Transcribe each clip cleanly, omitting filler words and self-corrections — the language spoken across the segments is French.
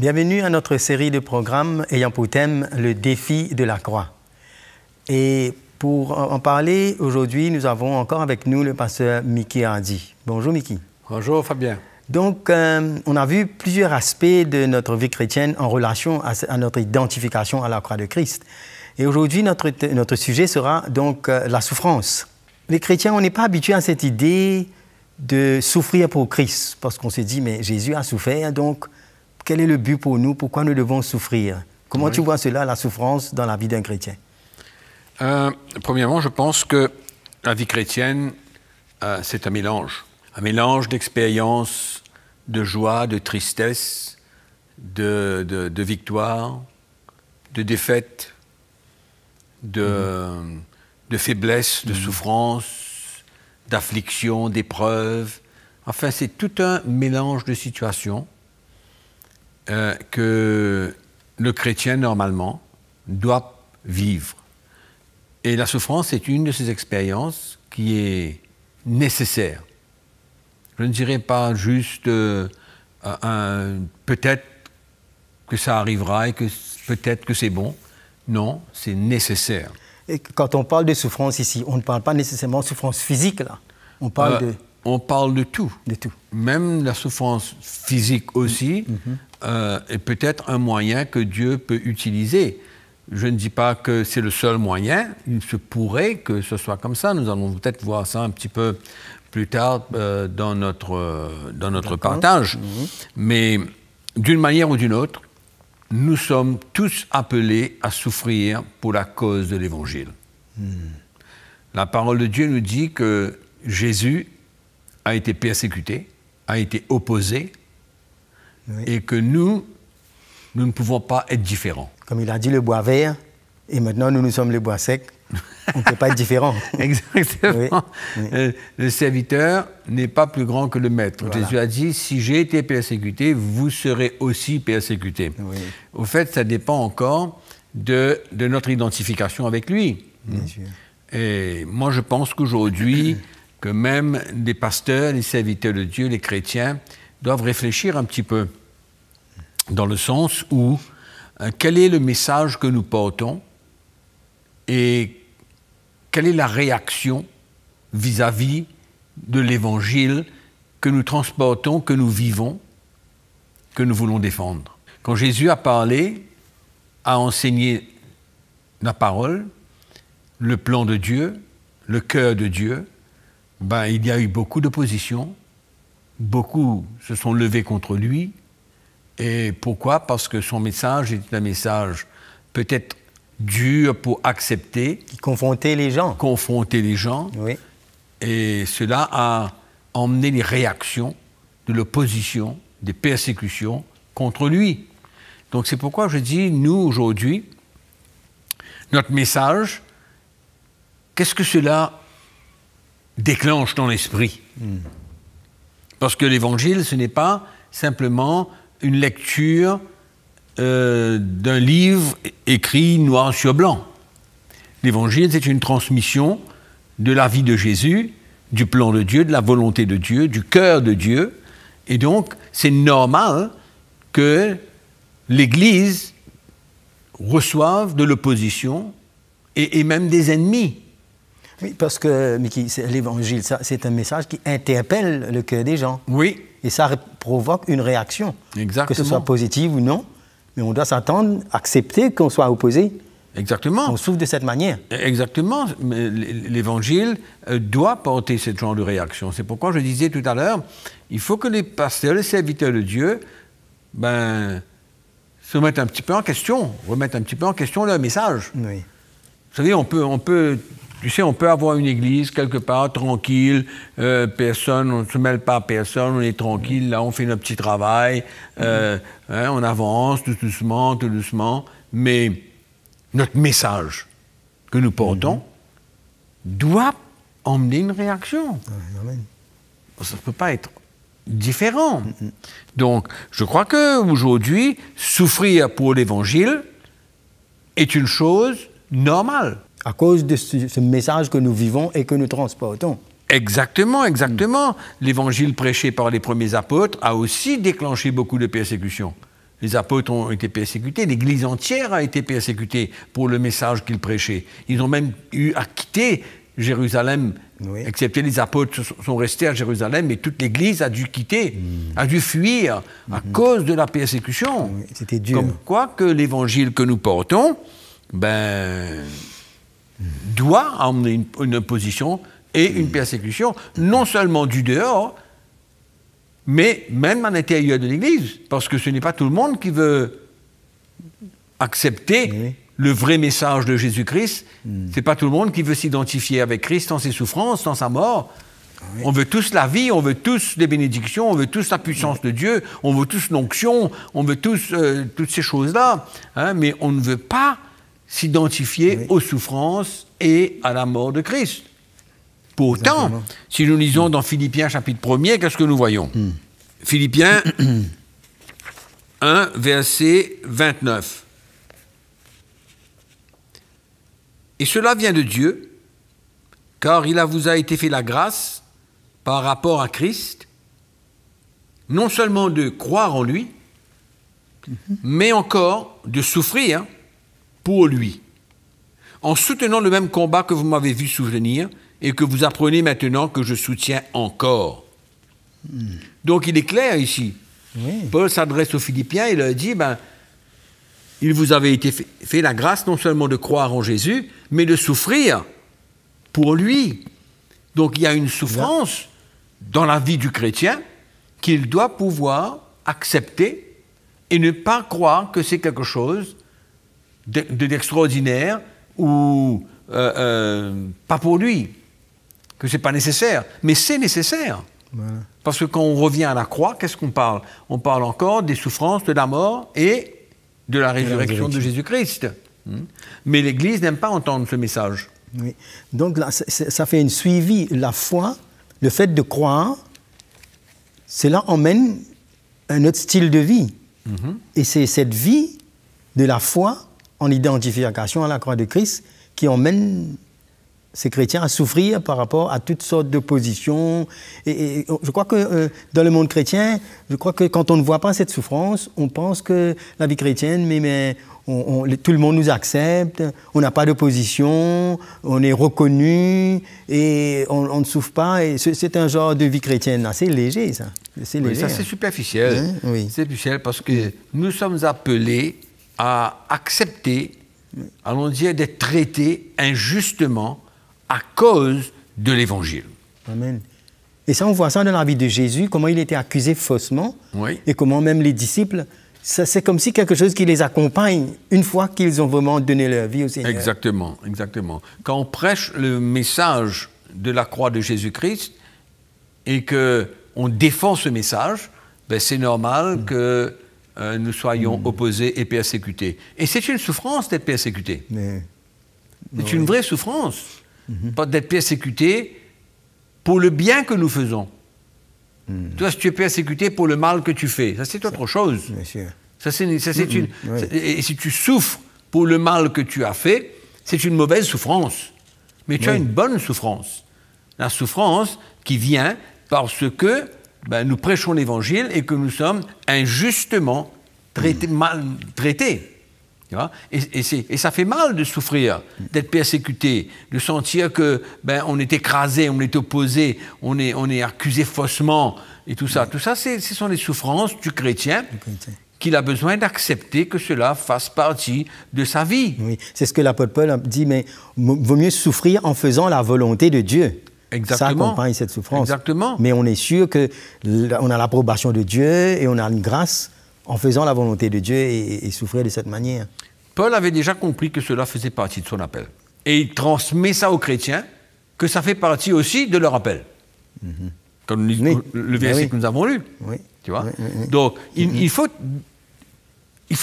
Bienvenue à notre série de programmes ayant pour thème le défi de la croix. Et pour en parler aujourd'hui, nous avons encore avec nous le pasteur Mickey Hardy. Bonjour Mickey. Bonjour Fabien. Donc, on a vu plusieurs aspects de notre vie chrétienne en relation à notre identification à la croix de Christ. Et aujourd'hui, notre sujet sera donc la souffrance. Les chrétiens, on n'est pas habitués à cette idée de souffrir pour Christ, parce qu'on se dit, mais Jésus a souffert, donc quel est le but pour nous? Pourquoi nous devons souffrir? Comment tu vois cela, la souffrance, dans la vie d'un chrétien? Premièrement, je pense que la vie chrétienne, c'est un mélange d'expériences, de joie, de tristesse, de victoire, de défaite, de faiblesse, de souffrance, d'affliction, d'épreuves. Enfin, c'est tout un mélange de situations que le chrétien, normalement, doit vivre. Et la souffrance est une de ces expériences qui est nécessaire. Je ne dirais pas juste peut-être que ça arrivera et que peut-être que c'est bon. Non, c'est nécessaire. Et quand on parle de souffrance ici, on ne parle pas nécessairement de souffrance physique, là. On parle de... On parle de tout. De tout. Même la souffrance physique aussi est peut-être un moyen que Dieu peut utiliser. Je ne dis pas que c'est le seul moyen. Il se pourrait que ce soit comme ça. Nous allons peut-être voir ça un petit peu plus tard dans notre partage. Mais d'une manière ou d'une autre, nous sommes tous appelés à souffrir pour la cause de l'Évangile. La parole de Dieu nous dit que Jésus a été persécuté, a été opposé, et que nous ne pouvons pas être différents. Comme il a dit le bois vert, et maintenant nous sommes le bois sec, on ne peut pas être différents. Exactement. Oui. Le serviteur n'est pas plus grand que le maître. Voilà. Jésus a dit, si j'ai été persécuté, vous serez aussi persécutés. Oui. Au fait, ça dépend encore de notre identification avec lui. Bien sûr. Et moi, je pense qu'aujourd'hui, que même les pasteurs, les serviteurs de Dieu, les chrétiens, doivent réfléchir un petit peu dans le sens où quel est le message que nous portons et quelle est la réaction vis-à-vis de l'Évangile que nous transportons, que nous vivons, que nous voulons défendre. Quand Jésus a parlé, a enseigné la parole, le plan de Dieu, le cœur de Dieu, il y a eu beaucoup d'opposition, beaucoup se sont levés contre lui. Et pourquoi? Parce que son message est un message peut-être dur pour accepter. Confronter les gens. Confronter les gens. Oui. Et cela a emmené les réactions de l'opposition, des persécutions contre lui. Donc c'est pourquoi je dis, nous aujourd'hui, notre message, qu'est-ce que cela déclenche dans l'esprit? Parce que l'Évangile, ce n'est pas simplement une lecture d'un livre écrit noir sur blanc. L'Évangile, c'est une transmission de la vie de Jésus, du plan de Dieu, de la volonté de Dieu, du cœur de Dieu. Et donc, c'est normal que l'Église reçoive de l'opposition et même des ennemis. Oui, parce que, Mickey, l'Évangile, c'est un message qui interpelle le cœur des gens. Oui. Et ça provoque une réaction. Exactement. Que ce soit positive ou non, mais on doit s'attendre, accepter qu'on soit opposé. Exactement. On souffre de cette manière. Exactement. L'Évangile doit porter ce genre de réaction. C'est pourquoi je disais tout à l'heure, il faut que les pasteurs, les serviteurs de Dieu, se remettent un petit peu en question, leur message. Oui. Vous savez, on peut avoir une église quelque part, tranquille, personne, on ne se mêle pas à personne, on est tranquille, là, on fait notre petit travail, on avance tout doucement, mais notre message que nous portons doit emmener une réaction. Amen. Ça ne peut pas être différent. Donc, je crois qu'aujourd'hui, souffrir pour l'Évangile est une chose normale. À cause de ce message que nous vivons et que nous transportons. Exactement. L'Évangile prêché par les premiers apôtres a aussi déclenché beaucoup de persécutions. Les apôtres ont été persécutés, l'Église entière a été persécutée pour le message qu'ils prêchaient. Ils ont même eu à quitter Jérusalem, excepté les apôtres sont restés à Jérusalem, et toute l'Église a dû quitter, a dû fuir à cause de la persécution. Oui, c'était dur. Comme quoi que l'Évangile que nous portons, doit emmener une opposition et une persécution, non seulement du dehors, mais même à l'intérieur de l'Église, parce que ce n'est pas tout le monde qui veut accepter le vrai message de Jésus-Christ. Ce n'est pas tout le monde qui veut s'identifier avec Christ dans ses souffrances, dans sa mort. Oui. On veut tous la vie, on veut tous les bénédictions, on veut tous la puissance de Dieu, on veut tous l'onction, on veut tous toutes ces choses-là, hein, mais on ne veut pas s'identifier aux souffrances et à la mort de Christ. Pourtant, si nous lisons dans Philippiens chapitre 1er, qu'est-ce que nous voyons? Philippiens 1, verset 29. Et cela vient de Dieu, car il vous a été fait la grâce par rapport à Christ, non seulement de croire en lui, mais encore de souffrir pour lui, en soutenant le même combat que vous m'avez vu soutenir et que vous apprenez maintenant que je soutiens encore. Donc il est clair ici. Paul s'adresse aux Philippiens et leur dit, il vous avait été fait la grâce non seulement de croire en Jésus, mais de souffrir pour lui. Donc il y a une souffrance dans la vie du chrétien qu'il doit pouvoir accepter et ne pas croire que c'est quelque chose d'extraordinaire ou pas pour lui, que ce n'est pas nécessaire. Mais c'est nécessaire. Voilà. Parce que quand on revient à la croix, qu'est-ce qu'on parle? On parle encore des souffrances, de la mort et de la résurrection de Jésus-Christ. Mais l'Église n'aime pas entendre ce message. Oui. Donc là, ça fait une suivi. La foi, le fait de croire, cela emmène un autre style de vie. Et c'est cette vie de la foi en identification à la croix de Christ qui emmène ces chrétiens à souffrir par rapport à toutes sortes d'oppositions. Et je crois que dans le monde chrétien, je crois que quand on ne voit pas cette souffrance, on pense que la vie chrétienne, tout le monde nous accepte, on n'a pas d'opposition, on est reconnu et on ne souffre pas. Et c'est un genre de vie chrétienne assez léger, ça. Oui, ça c'est superficiel. C'est superficiel parce que nous sommes appelés à accepter, allons dire, d'être traités injustement à cause de l'Évangile. Amen. Et ça, on voit ça dans la vie de Jésus, comment il était accusé faussement, et comment même les disciples, c'est comme si quelque chose qui les accompagne une fois qu'ils ont vraiment donné leur vie au Seigneur. Exactement, exactement. Quand on prêche le message de la croix de Jésus-Christ et qu'on défend ce message, c'est normal que nous soyons opposés et persécutés. Et c'est une souffrance d'être persécuté. C'est une vraie souffrance. Pas d'être persécuté pour le bien que nous faisons. Toi, si tu es persécuté pour le mal que tu fais, ça c'est autre chose. Et si tu souffres pour le mal que tu as fait, c'est une mauvaise souffrance. Mais tu as une bonne souffrance. La souffrance qui vient parce que nous prêchons l'Évangile et que nous sommes injustement mal traités. Et ça fait mal de souffrir, d'être persécuté, de sentir que on est écrasé, on est opposé, on est accusé faussement et tout ça. Tout ça, ce sont les souffrances du chrétien qu'il a besoin d'accepter que cela fasse partie de sa vie. Oui, c'est ce que l'apôtre Paul a dit, mais vaut mieux souffrir en faisant la volonté de Dieu. Exactement. Ça accompagne cette souffrance. Exactement. Mais on est sûr qu'on a l'approbation de Dieu et on a une grâce en faisant la volonté de Dieu et souffrir de cette manière. Paul avait déjà compris que cela faisait partie de son appel. Et il transmet ça aux chrétiens, que ça fait partie aussi de leur appel. Comme le verset que nous avons lu. Tu vois? Donc, il faut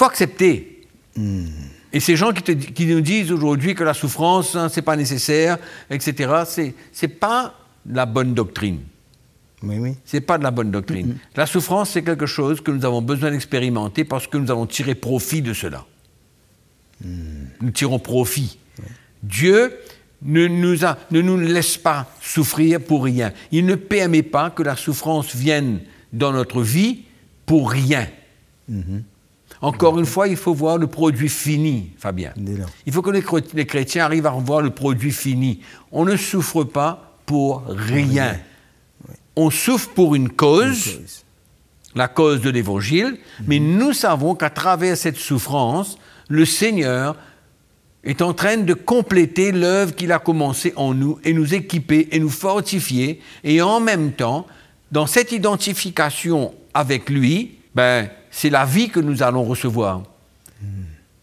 accepter. Et ces gens qui nous disent aujourd'hui que la souffrance, c'est pas nécessaire, etc., c'est pas la bonne doctrine. C'est pas de la bonne doctrine. La souffrance, c'est quelque chose que nous avons besoin d'expérimenter parce que nous avons tiré profit de cela. Nous tirons profit. Dieu ne nous laisse pas souffrir pour rien. Il ne permet pas que la souffrance vienne dans notre vie pour rien. Encore une fois, il faut voir le produit fini, Fabien. Il faut que les chrétiens arrivent à voir le produit fini. On ne souffre pas pour rien. Oui. On souffre pour une cause, la cause de l'Évangile, mais nous savons qu'à travers cette souffrance, le Seigneur est en train de compléter l'œuvre qu'il a commencée en nous et nous équiper et nous fortifier. Et en même temps, dans cette identification avec lui, c'est la vie que nous allons recevoir.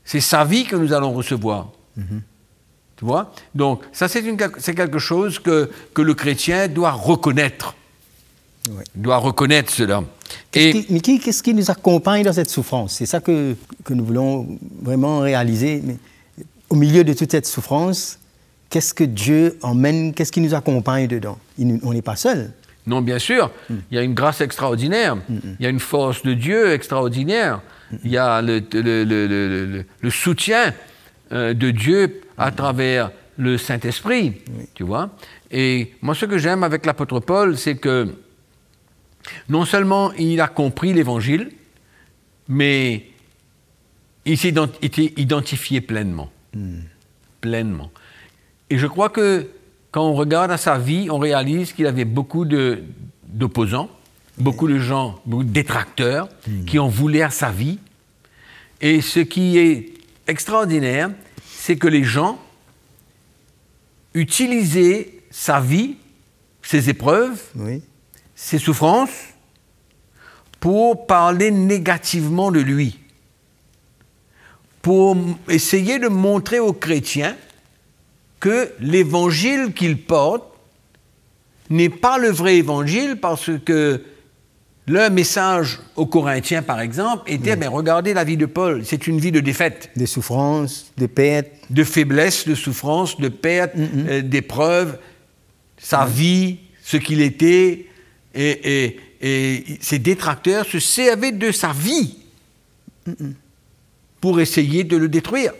C'est sa vie que nous allons recevoir. Tu vois? Donc, ça, c'est quelque chose que le chrétien doit reconnaître. Ouais. Doit reconnaître cela. Mais qu'est-ce qui nous accompagne dans cette souffrance? C'est ça que nous voulons vraiment réaliser. Mais au milieu de toute cette souffrance, qu'est-ce que Dieu emmène? Qu'est-ce qui nous accompagne dedans? On n'est pas seul. Non, bien sûr. Il y a une grâce extraordinaire. Il y a une force de Dieu extraordinaire. Il y a le soutien de Dieu à travers le Saint-Esprit. Tu vois? Et moi, ce que j'aime avec l'apôtre Paul, c'est que non seulement il a compris l'Évangile, mais il s'est identifié pleinement. Pleinement. Et je crois que quand on regarde à sa vie, on réalise qu'il avait beaucoup d'opposants, beaucoup de gens, beaucoup de détracteurs qui en voulaient à sa vie. Et ce qui est extraordinaire, c'est que les gens utilisaient sa vie, ses épreuves, ses souffrances, pour parler négativement de lui, pour essayer de montrer aux chrétiens que l'évangile qu'il porte n'est pas le vrai évangile, parce que le message aux Corinthiens, par exemple, était, regardez la vie de Paul, c'est une vie de défaite. De souffrance, de perte. De faiblesse, de souffrance, de perte, d'épreuves, sa vie, ce qu'il était, et ses détracteurs se servaient de sa vie pour essayer de le détruire.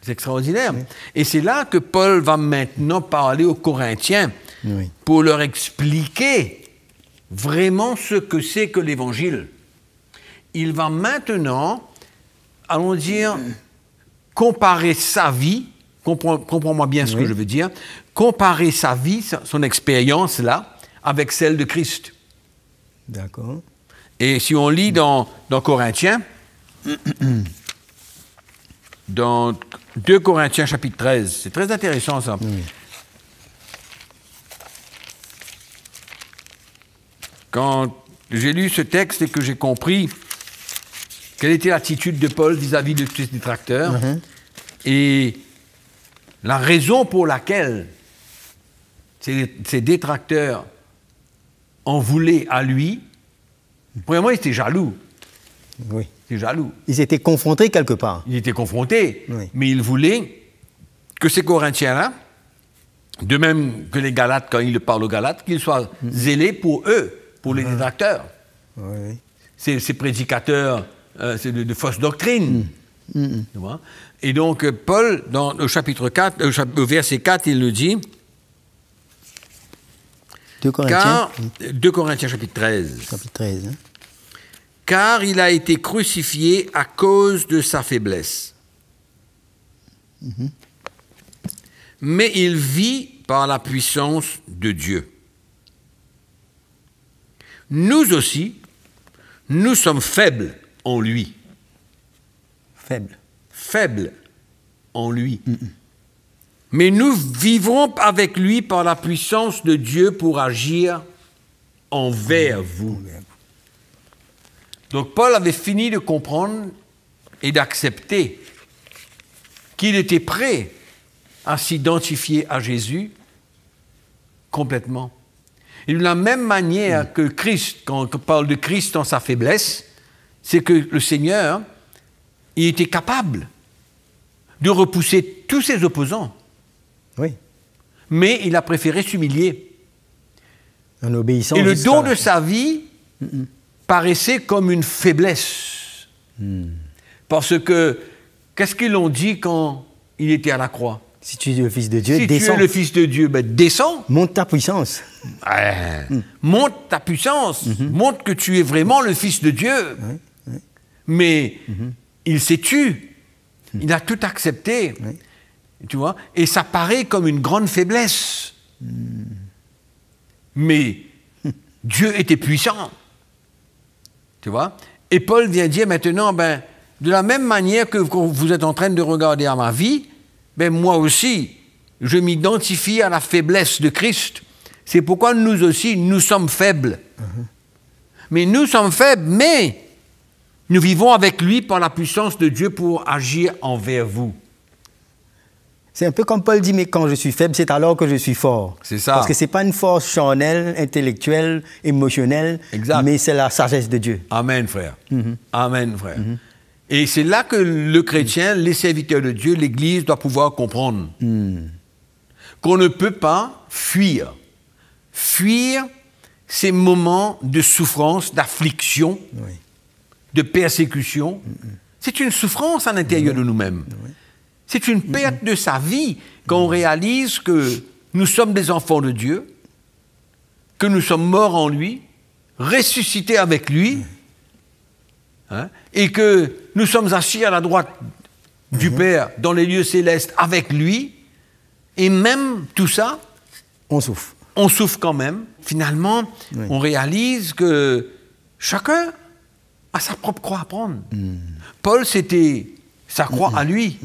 C'est extraordinaire. Et c'est là que Paul va maintenant parler aux Corinthiens pour leur expliquer vraiment ce que c'est que l'Évangile. Il va maintenant, allons dire, comparer sa vie, comprends-moi bien ce que je veux dire, comparer sa vie, son expérience là, avec celle de Christ. D'accord. Et si on lit dans Corinthiens, dans 2 Corinthiens chapitre 13, c'est très intéressant ça. Quand j'ai lu ce texte et que j'ai compris quelle était l'attitude de Paul vis-à-vis de ses détracteurs, et la raison pour laquelle ces détracteurs en voulaient à lui, premièrement, ils étaient jaloux. Oui. Ils étaient jaloux. Ils étaient confrontés quelque part. Ils étaient confrontés, mais ils voulaient que ces Corinthiens-là, de même que les Galates, quand ils parlent aux Galates, qu'ils soient zélés pour eux, pour les détracteurs. Ces prédicateurs de fausses doctrines. Et donc, Paul, dans le chapitre 4, au verset 4, il nous dit... 2 Corinthiens. 2 Corinthiens, chapitre 13. Chapitre 13. Car il a été crucifié à cause de sa faiblesse. Mais il vit par la puissance de Dieu. Nous aussi, nous sommes faibles en lui. Faibles. Faibles en lui. Mais nous vivrons avec lui par la puissance de Dieu pour agir envers vous. Donc Paul avait fini de comprendre et d'accepter qu'il était prêt à s'identifier à Jésus complètement. Et de la même manière que Christ, quand on parle de Christ dans sa faiblesse, c'est que le Seigneur, il était capable de repousser tous ses opposants. Oui. Mais il a préféré s'humilier. En obéissant. Et le don de sa vie paraissait comme une faiblesse. Parce que, qu'est-ce qu'ils ont dit quand il était à la croix? Si tu es le Fils de Dieu, descends. Si tu es le Fils de Dieu, descends. Monte ta puissance. Monte ta puissance. Montre que tu es vraiment le Fils de Dieu. mais il s'est tu. Il a tout accepté. Oui. Tu vois? Et ça paraît comme une grande faiblesse. Mais Dieu était puissant. Tu vois? Et Paul vient dire maintenant, ben, de la même manière que vous êtes en train de regarder à ma vie, ben, moi aussi, je m'identifie à la faiblesse de Christ. C'est pourquoi nous aussi, nous sommes faibles. Mais nous sommes faibles, mais nous vivons avec lui par la puissance de Dieu pour agir envers vous. C'est un peu comme Paul dit, mais quand je suis faible, c'est alors que je suis fort. C'est ça. Parce que ce n'est pas une force charnelle, intellectuelle, émotionnelle, Exact. mais c'est la sagesse de Dieu. Amen, frère. Amen, frère. Et c'est là que le chrétien, les serviteurs de Dieu, l'Église doit pouvoir comprendre qu'on ne peut pas fuir. Fuir ces moments de souffrance, d'affliction, Oui. de persécution. C'est une souffrance à l'intérieur de nous-mêmes. C'est une perte de sa vie quand on réalise que nous sommes des enfants de Dieu, que nous sommes morts en lui, ressuscités avec lui, hein, et que nous sommes assis à la droite du Père dans les lieux célestes avec lui, et même tout ça, On souffre. on souffre quand même. Finalement, on réalise que chacun a sa propre croix à prendre. Paul, c'était sa croix à lui,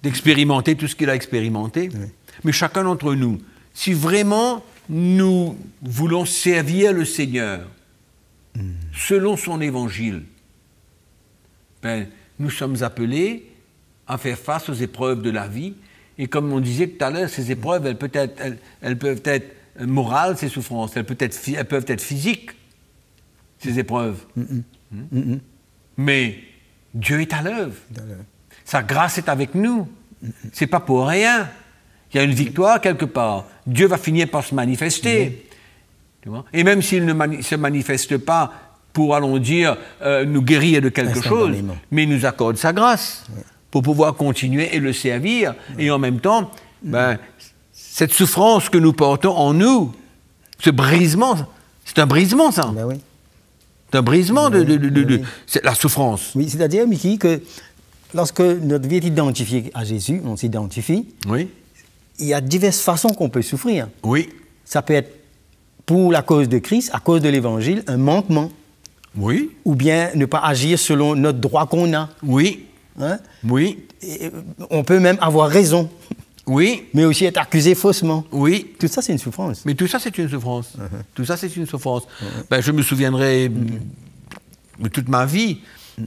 d'expérimenter tout ce qu'il a expérimenté. Mais chacun d'entre nous, si vraiment nous voulons servir le Seigneur selon son évangile, ben, nous sommes appelés à faire face aux épreuves de la vie. Et comme on disait tout à l'heure, ces épreuves, elles peuvent être morales, ces souffrances, elles peuvent être physiques, ces épreuves. Mais Dieu est à l'œuvre. Sa grâce est avec nous. C'est pas pour rien. Il y a une victoire quelque part. Dieu va finir par se manifester. Tu vois? Et même s'il ne se manifeste pas pour, allons dire, nous guérir de quelque chose, mais il nous accorde sa grâce pour pouvoir continuer et le servir. Et en même temps, ben, cette souffrance que nous portons en nous, ce brisement, c'est un brisement, ça. Ben oui. C'est un brisement de la souffrance. Oui, c'est-à-dire, Mickey, que lorsque notre vie est identifiée à Jésus, on s'identifie, Oui. il y a diverses façons qu'on peut souffrir. Oui. Ça peut être pour la cause de Christ, à cause de l'Évangile, un manquement, Oui. ou bien ne pas agir selon notre droit qu'on a. Oui. Hein? Oui. Et on peut même avoir raison, Oui. mais aussi être accusé faussement. Oui. Tout ça, c'est une souffrance. Mais tout ça, c'est une souffrance. Tout ça, c'est une souffrance. Ben, je me souviendrai de toute ma vie,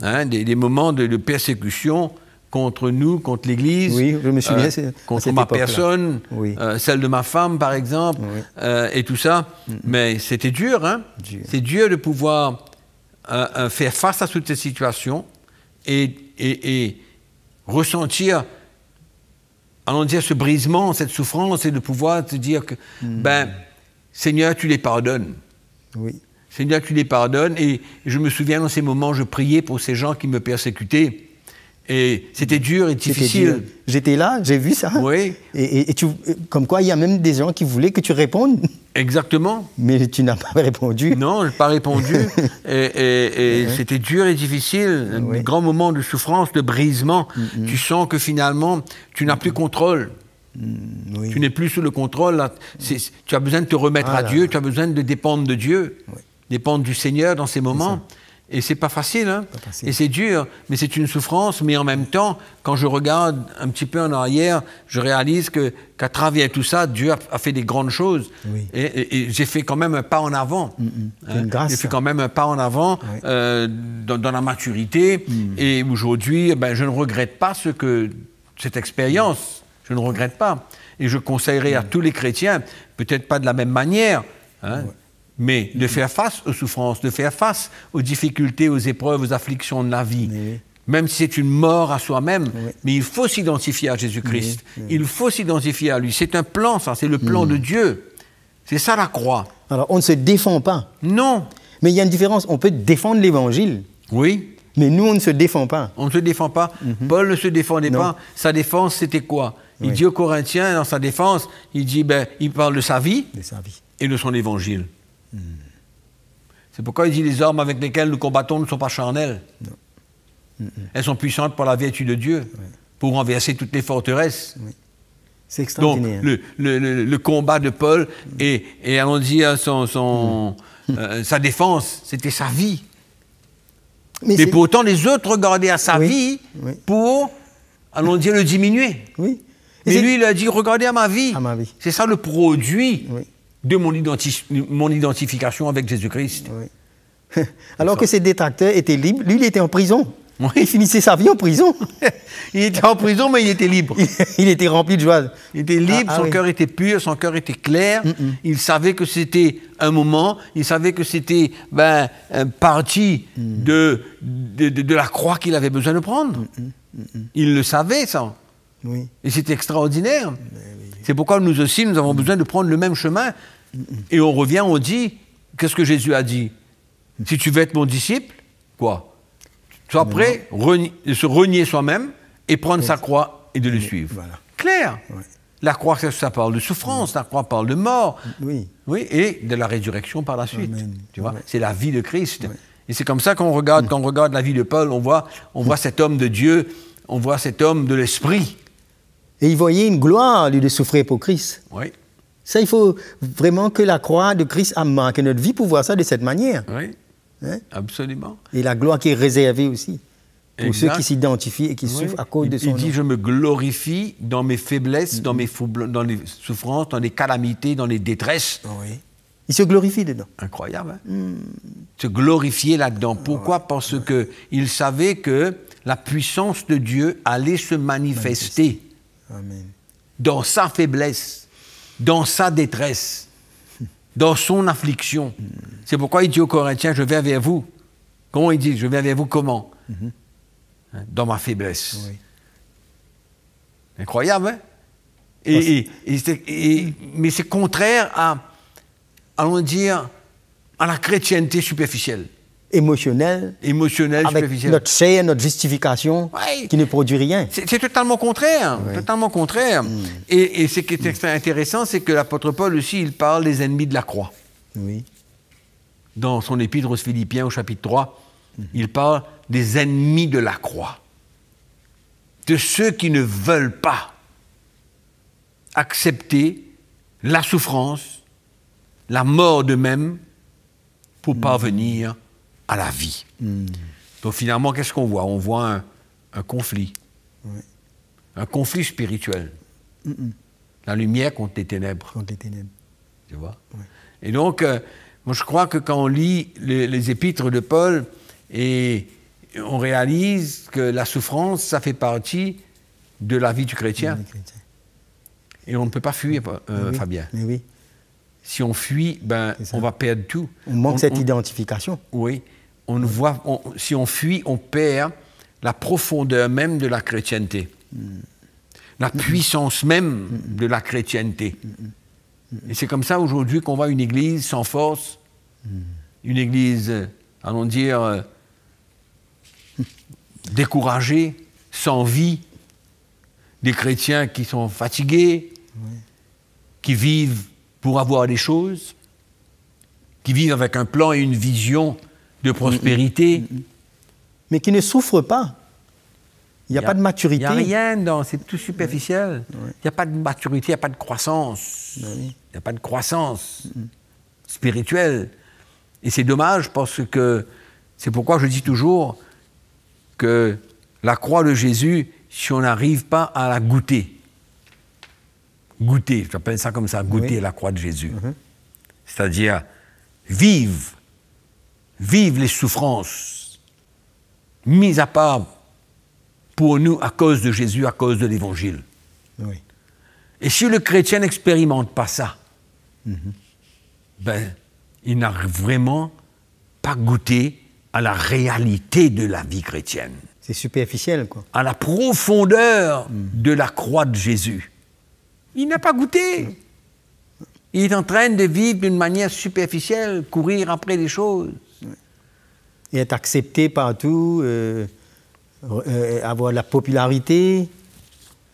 hein, des moments de persécution contre nous, contre l'Église, Oui, je me souviens, c'est à contre cette ma époque-là. personne, Oui. celle de ma femme, par exemple, et tout ça. Mais c'était dur, hein. Dur. C'est dur de pouvoir faire face à toutes ces situations et ressentir, allons dire, ce brisement, cette souffrance, et de pouvoir te dire que, ben, Seigneur, tu les pardonnes. Oui. Seigneur, tu les pardonnes. Et je me souviens, dans ces moments, je priais pour ces gens qui me persécutaient. Et c'était dur et difficile. Dur. J'étais là, j'ai vu ça. Oui. Et comme quoi, il y a même des gens qui voulaient que tu répondes, Exactement. mais tu n'as pas répondu. Non, je n'ai pas répondu. Et c'était dur et difficile. Un grand moment de souffrance, de brisement. Tu sens que finalement, tu n'as plus contrôle. Oui. Tu n'es plus sous le contrôle. Là. Tu as besoin de te remettre à Dieu. Tu as besoin de dépendre de Dieu. Dépendre du Seigneur dans ces moments. Et c'est pas facile, hein. Pas facile. Et c'est dur, mais c'est une souffrance. Mais en même temps, quand je regarde un petit peu en arrière, je réalise qu'à travers tout ça, Dieu a fait des grandes choses. Oui. Et j'ai fait quand même un pas en avant. C'est une grâce, J'ai fait ça. quand même un pas en avant dans la maturité. Et aujourd'hui, ben, je ne regrette pas cette expérience. Je ne regrette pas. Et je conseillerais à tous les chrétiens, peut-être pas de la même manière, hein, mais de faire face aux souffrances, de faire face aux difficultés, aux épreuves, aux afflictions de la vie. Même si c'est une mort à soi-même, mais il faut s'identifier à Jésus-Christ. Il faut s'identifier à lui. C'est un plan, ça, c'est le plan de Dieu. C'est ça la croix. Alors, on ne se défend pas. Non. Mais il y a une différence. On peut défendre l'Évangile, Oui. mais nous, on ne se défend pas. On ne se défend pas. Paul ne se défendait pas. Sa défense, c'était quoi? Il dit aux Corinthiens, dans sa défense, il dit, ben, il parle de sa vie De sa vie. et de son évangile. C'est pourquoi il dit les armes avec lesquelles nous combattons ne sont pas charnelles. Elles sont puissantes par la vertu de Dieu, pour renverser toutes les forteresses. Oui. C'est extraordinaire. Donc, le combat de Paul et allons dire sa défense, c'était sa vie. Mais pourtant, les autres regardaient à sa vie pour, allons dire, le diminuer. Oui. Et lui, il a dit, regardez à ma vie. C'est ça le produit de mon identification avec Jésus-Christ. Oui. Alors que ses détracteurs étaient libres, lui, il était en prison. Oui. Il finissait sa vie en prison. Il était en prison, mais il était libre. Il était rempli de joie. Il était libre, son cœur était pur, son cœur était clair. Il savait que c'était un moment, il savait que c'était partie de la croix qu'il avait besoin de prendre. Il le savait, ça. Oui. Et c'était extraordinaire. C'est pourquoi nous aussi, nous avons besoin de prendre le même chemin. Et on revient, on dit, qu'est-ce que Jésus a dit? Si tu veux être mon disciple, quoi? Sois prêt de se renier soi-même et prendre sa croix et de le suivre. Voilà. Clair. La croix, ça parle de souffrance, la croix parle de mort. Oui, et de la résurrection par la suite. Tu vois, c'est la vie de Christ. Et c'est comme ça qu'on regarde, quand on regarde la vie de Paul, on voit cet homme de Dieu, on voit cet homme de l'esprit. Et il voyait une gloire, lui, de souffrir pour Christ. Oui. Ça, il faut vraiment que la croix de Christ a marqué notre vie pour voir ça de cette manière. Oui. Hein? Absolument. Et la gloire qui est réservée aussi pour ceux qui s'identifient et qui souffrent à cause de son nom. Il dit, je me glorifie dans mes faiblesses, dans les souffrances, dans les calamités, dans les détresses. Oui. Il se glorifie dedans. Incroyable, hein? Se glorifier là-dedans. Pourquoi? Parce qu'il savait que la puissance de Dieu allait se manifester dans sa faiblesse, dans sa détresse, dans son affliction. C'est pourquoi il dit aux Corinthiens, je viens vers vous. Comment il dit? Je viens vers vous comment? Dans ma faiblesse. Oui. Incroyable, hein? Mais c'est contraire à, allons dire, à la chrétienté superficielle. Émotionnelle, avec superficielle. Notre chair, notre justification, qui ne produit rien. C'est totalement contraire. Totalement contraire. Et ce qui est intéressant, c'est que l'apôtre Paul aussi, il parle des ennemis de la croix. Oui. Dans son épître aux Philippiens, au chapitre 3, il parle des ennemis de la croix. De ceux qui ne veulent pas accepter la souffrance, la mort d'eux-mêmes, pour parvenir à la vie. Donc finalement, qu'est-ce qu'on voit? On voit un conflit. Un conflit spirituel. La lumière contre les ténèbres. Contre les ténèbres. Tu vois? Et donc, moi je crois que quand on lit les épîtres de Paul, et on réalise que la souffrance, ça fait partie de la vie du chrétien. Et on ne peut pas fuir, Fabien. Mais oui. Si on fuit, on va perdre tout. On manque cette identification. Oui. Si on fuit, on perd la profondeur même de la chrétienté. La puissance même de la chrétienté. Et c'est comme ça aujourd'hui qu'on voit une église sans force, une église, allons dire, découragés, sans vie, des chrétiens qui sont fatigués, qui vivent pour avoir des choses, qui vivent avec un plan et une vision de prospérité. Mais qui ne souffrent pas. Il n'y a pas de maturité. Il n'y a rien, c'est tout superficiel. Il n'y a pas de maturité, il n'y a pas de croissance. Il n'y a pas de croissance spirituelle. Et c'est dommage parce que c'est pourquoi je dis toujours que la croix de Jésus, si on n'arrive pas à la goûter, j'appelle ça comme ça, goûter la croix de Jésus, c'est-à-dire vivre les souffrances mises à part pour nous à cause de Jésus, à cause de l'Évangile. Et si le chrétien n'expérimente pas ça, il n'a vraiment pas goûté à la réalité de la vie chrétienne. C'est superficiel, quoi. À la profondeur de la croix de Jésus. Il n'a pas goûté. Il est en train de vivre d'une manière superficielle, courir après les choses. Et être accepté partout, avoir la popularité.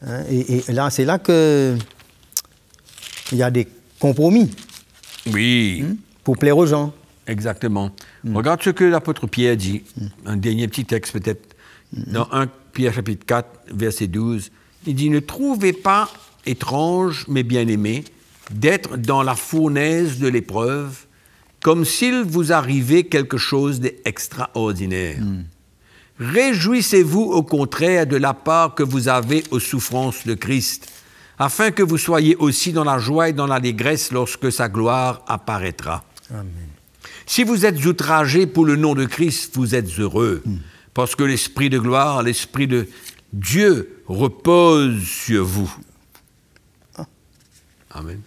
Hein, et là, c'est là qu'il y a des compromis. Oui. Pour plaire aux gens. Exactement. Regarde ce que l'apôtre Pierre dit. Un dernier petit texte peut-être. Dans 1 Pierre chapitre 4, verset 12. Il dit, ne trouvez pas étrange, mais bien-aimés, d'être dans la fournaise de l'épreuve, comme s'il vous arrivait quelque chose d'extraordinaire. Réjouissez-vous au contraire de la part que vous avez aux souffrances de Christ, afin que vous soyez aussi dans la joie et dans l'allégresse lorsque sa gloire apparaîtra. Amen. Si vous êtes outragés pour le nom de Christ, vous êtes heureux, parce que l'Esprit de gloire, l'Esprit de Dieu repose sur vous. Amen.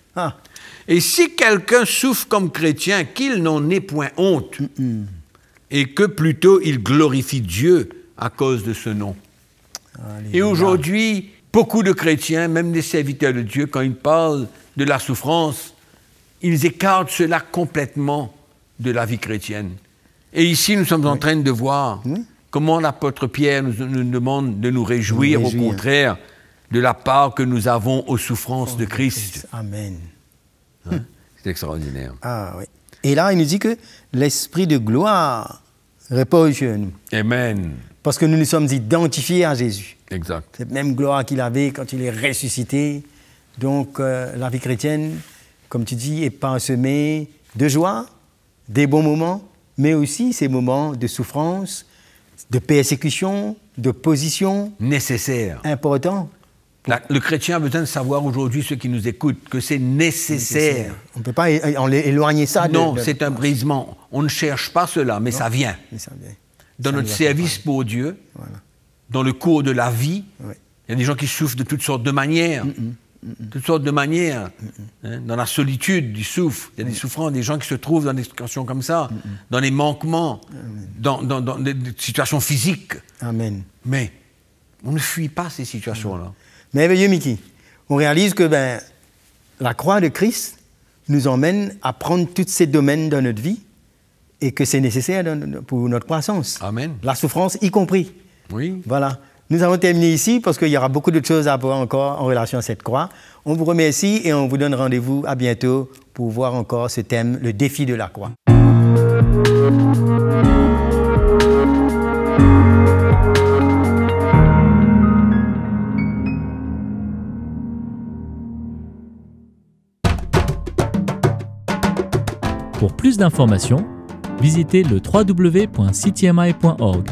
Et si quelqu'un souffre comme chrétien, qu'il n'en ait point honte, et que plutôt il glorifie Dieu à cause de ce nom. Alléluia. Et aujourd'hui, beaucoup de chrétiens, même des serviteurs de Dieu, quand ils parlent de la souffrance, ils écartent cela complètement de la vie chrétienne. Et ici, nous sommes en train de voir comment l'apôtre Pierre nous demande de nous réjouir, au contraire, de la part que nous avons aux souffrances de Christ. Amen. Hein? C'est extraordinaire. Ah oui. Et là, il nous dit que l'Esprit de gloire repose sur nous. Amen. Parce que nous nous sommes identifiés à Jésus. Exact. Cette même gloire qu'il avait quand il est ressuscité. Donc, la vie chrétienne, comme tu dis, est parsemée de joie, des bons moments, mais aussi ces moments de souffrance, de persécution, d'opposition. Nécessaire. Important. Le chrétien a besoin de savoir aujourd'hui, ceux qui nous écoutent, que c'est nécessaire. On ne peut pas éloigner ça. Non, c'est un brisement. On ne cherche pas cela, mais ça vient. Mais ça vient. Dans notre service pour Dieu, dans le cours de la vie, il y a des gens qui souffrent de toutes sortes de manières. Toutes sortes de manières. Hein, dans la solitude, ils souffrent. Il y a des souffrances, des gens qui se trouvent dans des situations comme ça, dans les manquements, dans des situations physiques. Amen. Mais on ne fuit pas ces situations-là. Merveilleux, Mickey. On réalise que la croix de Christ nous emmène à prendre tous ces domaines dans notre vie et que c'est nécessaire pour notre croissance. Amen. La souffrance y compris. Oui. Voilà. Nous allons terminer ici parce qu'il y aura beaucoup d'autres choses à voir encore en relation à cette croix. On vous remercie et on vous donne rendez-vous à bientôt pour voir encore ce thème, le défi de la croix. Pour plus d'informations, visitez le www.ctmi.org.